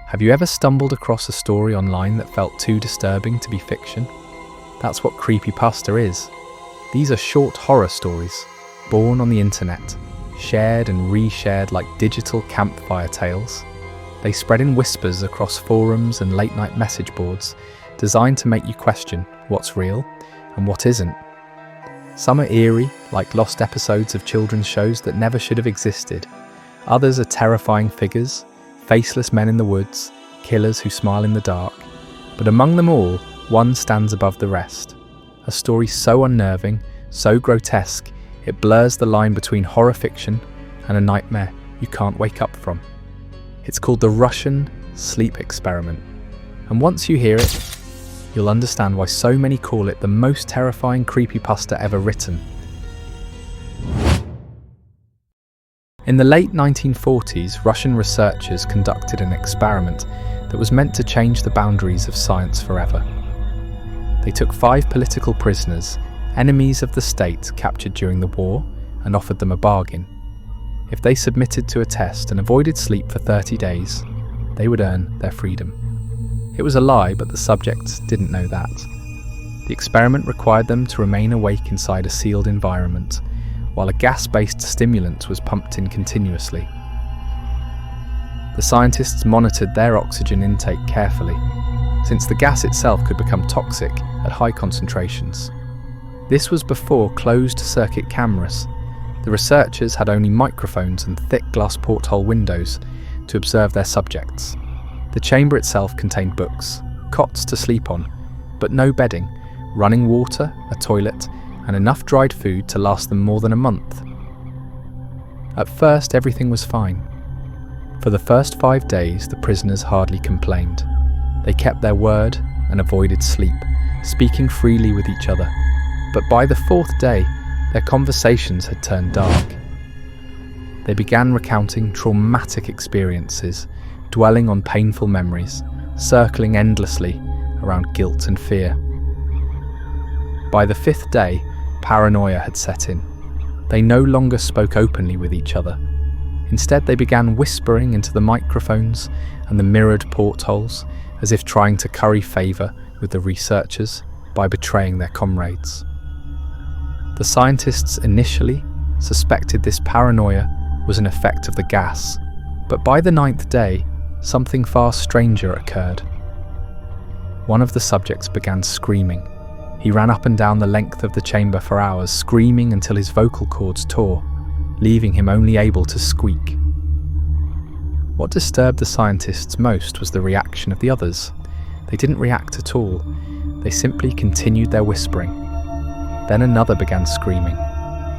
Have you ever stumbled across a story online that felt too disturbing to be fiction? That's what Creepypasta is. These are short horror stories, born on the internet, shared and reshared like digital campfire tales. They spread in whispers across forums and late-night message boards, designed to make you question what's real and what isn't. Some are eerie, like lost episodes of children's shows that never should have existed. Others are terrifying figures, faceless men in the woods, killers who smile in the dark. But among them all, one stands above the rest. A story so unnerving, so grotesque, it blurs the line between horror fiction and a nightmare you can't wake up from. It's called the Russian sleep experiment. And once you hear it, you'll understand why so many call it the most terrifying creepypasta ever written. In the late 1940s, Russian researchers conducted an experiment that was meant to change the boundaries of science forever. They took 5 political prisoners, enemies of the state captured during the war, and offered them a bargain. If they submitted to a test and avoided sleep for 30 days, they would earn their freedom. It was a lie, but the subjects didn't know that. The experiment required them to remain awake inside a sealed environment, while a gas-based stimulant was pumped in continuously. The scientists monitored their oxygen intake carefully, since the gas itself could become toxic at high concentrations. This was before closed-circuit cameras. The researchers had only microphones and thick glass porthole windows to observe their subjects. The chamber itself contained books, cots to sleep on, but no bedding, running water, a toilet, and enough dried food to last them more than a month. At first, everything was fine. For the first 5 days, the prisoners hardly complained. They kept their word and avoided sleep, speaking freely with each other. But by the 4th day, their conversations had turned dark. They began recounting traumatic experiences, dwelling on painful memories, circling endlessly around guilt and fear. By the 5th day, paranoia had set in. They no longer spoke openly with each other. Instead, they began whispering into the microphones and the mirrored portholes, as if trying to curry favour with the researchers by betraying their comrades. The scientists initially suspected this paranoia was an effect of the gas, but by the 9th day, something far stranger occurred. One of the subjects began screaming. He ran up and down the length of the chamber for hours, screaming until his vocal cords tore, leaving him only able to squeak. What disturbed the scientists most was the reaction of the others. They didn't react at all. They simply continued their whispering. Then another began screaming.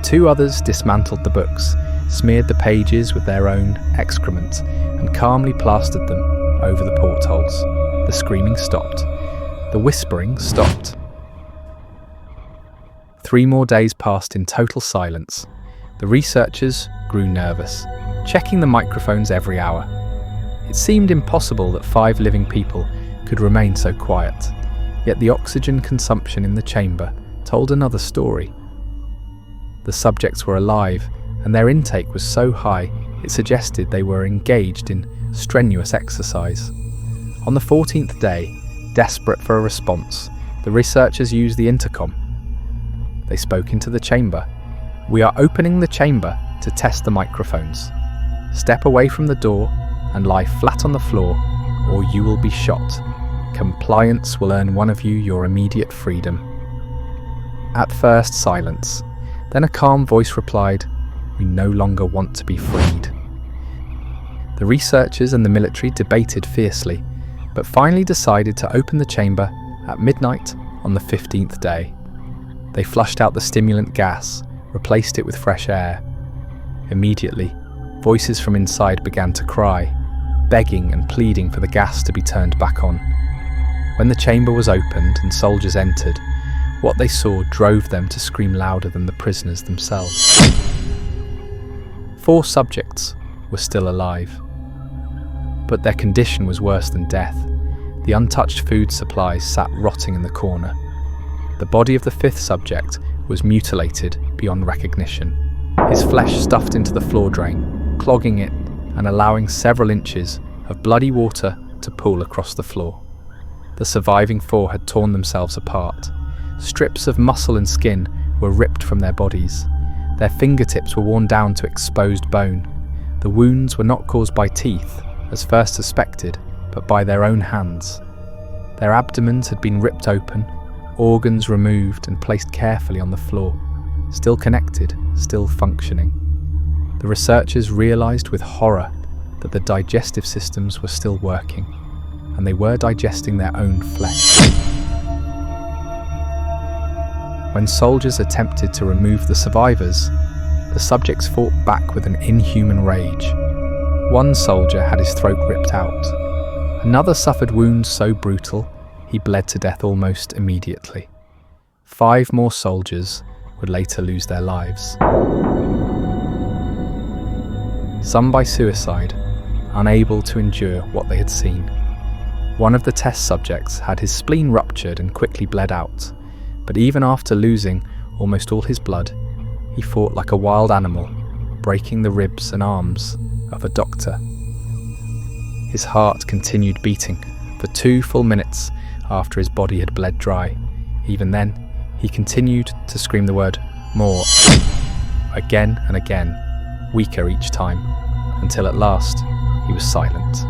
2 others dismantled the books, smeared the pages with their own excrement, and calmly plastered them over the portholes. The screaming stopped. The whispering stopped. 3 more days passed in total silence. The researchers grew nervous, checking the microphones every hour. It seemed impossible that 5 living people could remain so quiet, yet the oxygen consumption in the chamber told another story. The subjects were alive, and their intake was so high it suggested they were engaged in strenuous exercise. On the 14th day, desperate for a response, the researchers used the intercom. They spoke into the chamber. "We are opening the chamber to test the microphones. Step away from the door and lie flat on the floor, or you will be shot. Compliance will earn one of you your immediate freedom." At first, silence. Then a calm voice replied, "We no longer want to be freed." The researchers and the military debated fiercely, but finally decided to open the chamber at midnight on the 15th day. They flushed out the stimulant gas, replaced it with fresh air. Immediately, voices from inside began to cry, begging and pleading for the gas to be turned back on. When the chamber was opened and soldiers entered, what they saw drove them to scream louder than the prisoners themselves. 4 subjects were still alive, but their condition was worse than death. The untouched food supplies sat rotting in the corner. The body of the 5th subject was mutilated beyond recognition, his flesh stuffed into the floor drain, clogging it and allowing several inches of bloody water to pool across the floor. The surviving 4 had torn themselves apart. Strips of muscle and skin were ripped from their bodies. Their fingertips were worn down to exposed bone. The wounds were not caused by teeth, as first suspected, but by their own hands. Their abdomens had been ripped open, organs removed and placed carefully on the floor, still connected, still functioning. The researchers realized with horror that the digestive systems were still working, and they were digesting their own flesh. When soldiers attempted to remove the survivors, the subjects fought back with an inhuman rage. One soldier had his throat ripped out. Another suffered wounds so brutal, he bled to death almost immediately. 5 more soldiers would later lose their lives. Some by suicide, unable to endure what they had seen. One of the test subjects had his spleen ruptured and quickly bled out, but even after losing almost all his blood, he fought like a wild animal, breaking the ribs and arms of a doctor. His heart continued beating for 2 full minutes after his body had bled dry. Even then, he continued to scream the word "more" again and again, weaker each time, until at last he was silent.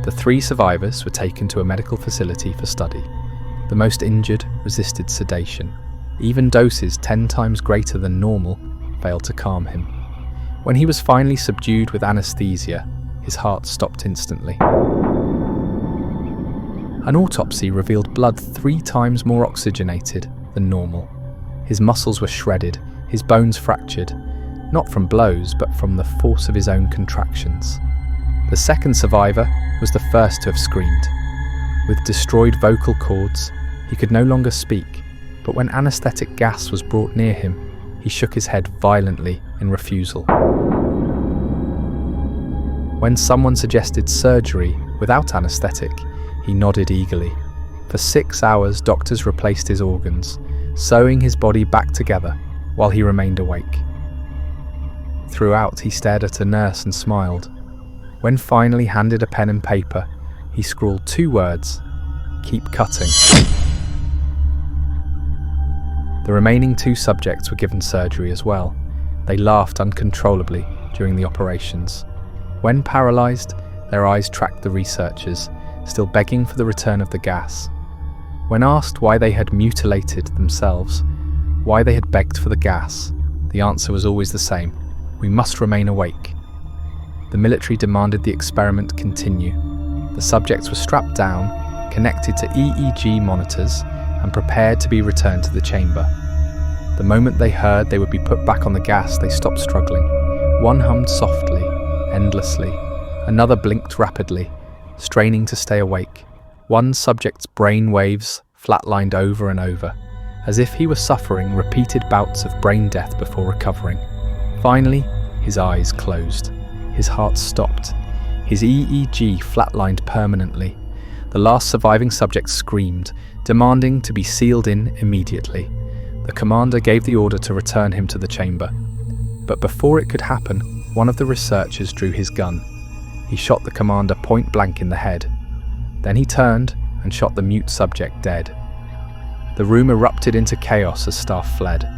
The 3 survivors were taken to a medical facility for study. The most injured resisted sedation. Even doses 10 times greater than normal failed to calm him. When he was finally subdued with anesthesia, his heart stopped instantly. An autopsy revealed blood 3 times more oxygenated than normal. His muscles were shredded, his bones fractured, not from blows but from the force of his own contractions. The second survivor was the first to have screamed. With destroyed vocal cords, he could no longer speak, but when anaesthetic gas was brought near him, he shook his head violently in refusal. When someone suggested surgery without anaesthetic, he nodded eagerly. For 6 hours, doctors replaced his organs, sewing his body back together while he remained awake. Throughout, he stared at a nurse and smiled. When finally handed a pen and paper, he scrawled 2 words: "Keep cutting." The remaining 2 subjects were given surgery as well. They laughed uncontrollably during the operations. When paralysed, their eyes tracked the researchers, still begging for the return of the gas. When asked why they had mutilated themselves, why they had begged for the gas, the answer was always the same: we must remain awake. The military demanded the experiment continue. The subjects were strapped down, connected to EEG monitors, and prepared to be returned to the chamber. The moment they heard they would be put back on the gas, they stopped struggling. One hummed softly, endlessly. Another blinked rapidly, straining to stay awake. One subject's brain waves flatlined over and over, as if he was suffering repeated bouts of brain death before recovering. Finally, his eyes closed. His heart stopped. His EEG flatlined permanently. The last surviving subject screamed, demanding to be sealed in immediately. The commander gave the order to return him to the chamber. But before it could happen, one of the researchers drew his gun. He shot the commander point blank in the head. Then he turned and shot the mute subject dead. The room erupted into chaos as staff fled.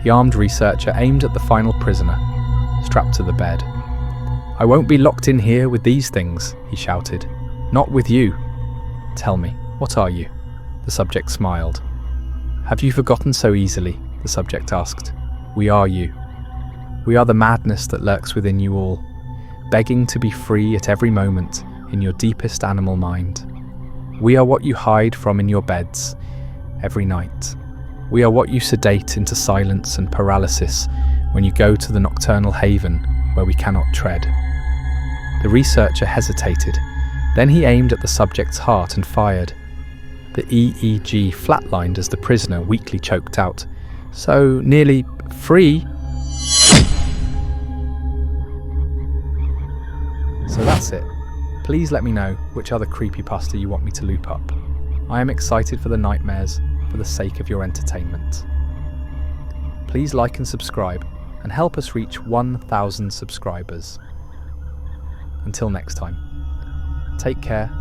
The armed researcher aimed at the final prisoner, strapped to the bed. "I won't be locked in here with these things," he shouted. "Not with you." "Tell me, what are you?" The subject smiled. "Have you forgotten so easily?" the subject asked. "We are you. We are the madness that lurks within you all, begging to be free at every moment in your deepest animal mind. We are what you hide from in your beds every night. We are what you sedate into silence and paralysis when you go to the nocturnal haven where we cannot tread." The researcher hesitated. Then he aimed at the subject's heart and fired. The EEG flatlined as the prisoner weakly choked out, "So nearly free." So that's it. Please let me know which other creepypasta you want me to loop up. I am excited for the nightmares for the sake of your entertainment. Please like and subscribe and help us reach 1,000 subscribers. Until next time. Take care